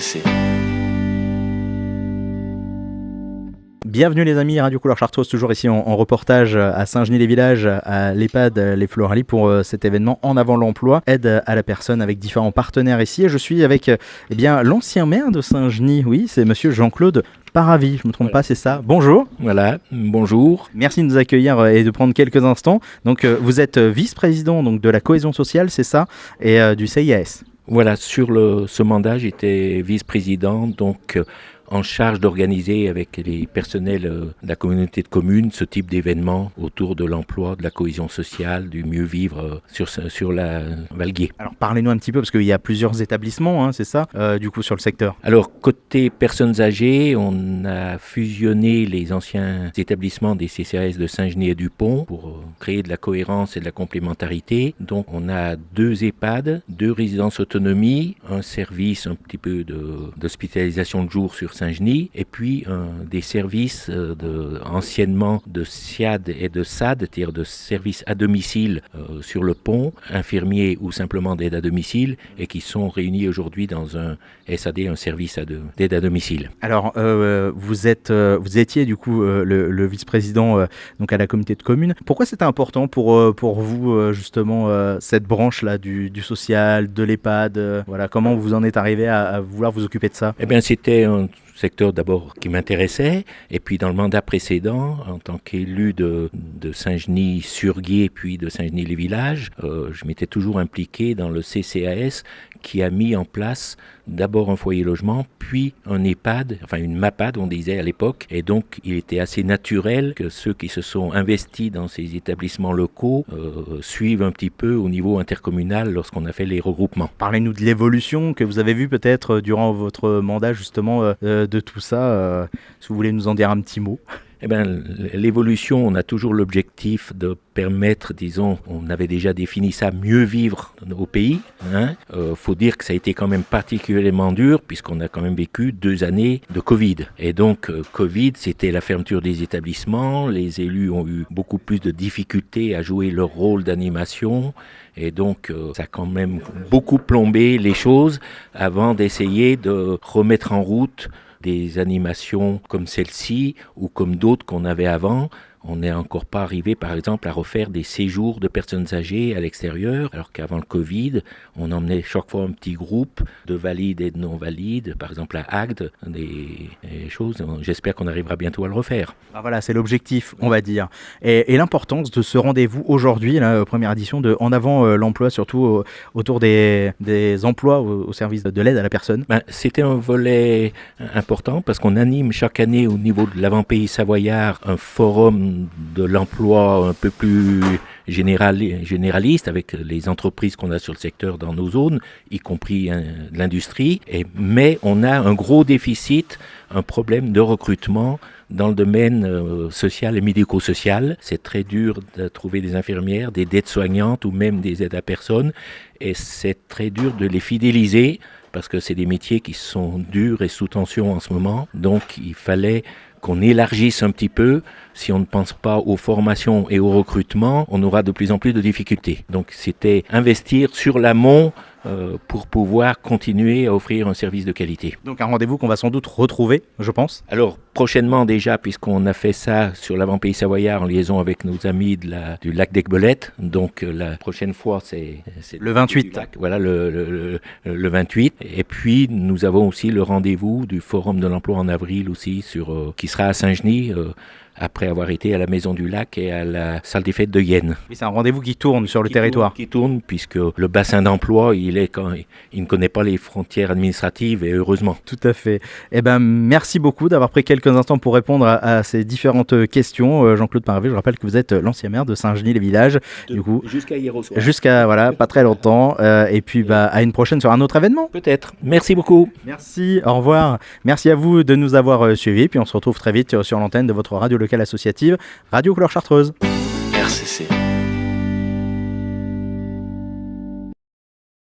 RCC. Bienvenue les amis, Radio Couleur Chartreuse, toujours ici en reportage à Saint-Genis-les-Villages, à l'EHPAD Les Floralis pour cet événement En avant l'emploi, aide à la personne avec différents partenaires ici. Et je suis avec l'ancien maire de Saint-Genis, oui, c'est monsieur Jean-Claude Paravis, je ne me trompe pas, c'est ça. Bonjour. Voilà, bonjour. Merci de nous accueillir et de prendre quelques instants. Donc vous êtes vice-président donc, de la cohésion sociale, c'est ça, et du CIAS. Voilà, sur ce mandat, j'étais vice-président, donc en charge d'organiser avec les personnels de la communauté de communes ce type d'événement autour de l'emploi, de la cohésion sociale, du mieux vivre sur la Valguier. Alors parlez-nous un petit peu, parce qu'il y a plusieurs établissements, hein, c'est ça, du coup sur le secteur. Alors côté personnes âgées, on a fusionné les anciens établissements des CCAS de Saint-Genis et du Pont pour créer de la cohérence et de la complémentarité. Donc on a 2 EHPAD, 2 résidences autonomie, un service un petit peu d'hospitalisation de jour sur Saint-Genis, et puis des services anciennement de SIAD et de SAD, c'est-à-dire de services à domicile sur le pont, infirmiers ou simplement d'aide à domicile, et qui sont réunis aujourd'hui dans un SAD, un service d'aide à domicile. Alors, vous étiez du coup le vice-président donc à la communauté de communes. Pourquoi c'était important pour vous justement cette branche-là du social, de l'EHPAD voilà, comment vous en êtes arrivé à vouloir vous occuper de ça? Eh bien, c'était un secteur d'abord qui m'intéressait, et puis dans le mandat précédent, en tant qu'élu de Saint-Genis-sur-Guiers puis de Saint-Genis-les-Villages, je m'étais toujours impliqué dans le CCAS qui a mis en place d'abord un foyer logement, puis un EHPAD, enfin une MAPAD on disait à l'époque, et donc il était assez naturel que ceux qui se sont investis dans ces établissements locaux suivent un petit peu au niveau intercommunal lorsqu'on a fait les regroupements. Parlez-nous de l'évolution que vous avez vue peut-être durant votre mandat justement de tout ça, si vous voulez nous en dire un petit mot. Eh bien, l'évolution, on a toujours l'objectif de permettre, disons, on avait déjà défini ça, mieux vivre au pays. Faut dire que ça a été quand même particulièrement dur, puisqu'on a quand même vécu 2 années de Covid. Et donc, Covid, c'était la fermeture des établissements, les élus ont eu beaucoup plus de difficultés à jouer leur rôle d'animation, et donc ça a quand même beaucoup plombé les choses avant d'essayer de remettre en route des animations comme celle-ci ou comme d'autres qu'on avait avant. On n'est encore pas arrivé, par exemple, à refaire des séjours de personnes âgées à l'extérieur, alors qu'avant le Covid, on emmenait chaque fois un petit groupe de valides et de non-valides, par exemple à Agde, des choses. J'espère qu'on arrivera bientôt à le refaire. Ah voilà, c'est l'objectif, on va dire. Et l'importance de ce rendez-vous aujourd'hui, la première édition de En avant l'emploi, surtout autour des emplois au service de l'aide à la personne. C'était un volet important parce qu'on anime chaque année au niveau de l'Avant-Pays Savoyard un forum de l'emploi un peu plus généraliste avec les entreprises qu'on a sur le secteur dans nos zones, y compris l'industrie. Mais on a un gros déficit, un problème de recrutement dans le domaine social et médico-social. C'est très dur de trouver des infirmières, des aides-soignantes ou même des aides à personnes. Et c'est très dur de les fidéliser parce que c'est des métiers qui sont durs et sous tension en ce moment. Donc il fallait qu'on élargisse un petit peu. Si on ne pense pas aux formations et au recrutement, on aura de plus en plus de difficultés. Donc c'était investir sur l'amont pour pouvoir continuer à offrir un service de qualité. Donc un rendez-vous qu'on va sans doute retrouver, je pense. Alors prochainement déjà, puisqu'on a fait ça sur l'Avant-Pays Savoyard en liaison avec nos amis du lac d'Aiguebelette. Donc la prochaine fois c'est le 28. Voilà, le 28. Et puis nous avons aussi le rendez-vous du Forum de l'emploi en avril aussi, qui sera à Saint-Genis, après avoir été à la Maison du Lac et à la salle des fêtes de Yenne. Oui, c'est un rendez-vous qui tourne sur le territoire. Qui tourne, puisque le bassin d'emploi, il ne connaît pas les frontières administratives, et heureusement. Tout à fait. Eh ben, merci beaucoup d'avoir pris quelques instants pour répondre à ces différentes questions. Jean-Claude Paravis, je rappelle que vous êtes l'ancien maire de Saint-Genis-les-Villages. Du coup, jusqu'à hier au soir. Jusqu'à, voilà, pas très longtemps. Et puis, à une prochaine sur un autre événement. Peut-être. Merci beaucoup. Merci, au revoir. Merci à vous de nous avoir suivis. Puis on se retrouve très vite sur l'antenne de votre radio locale associative, Radio Couleur Chartreuse. RCC.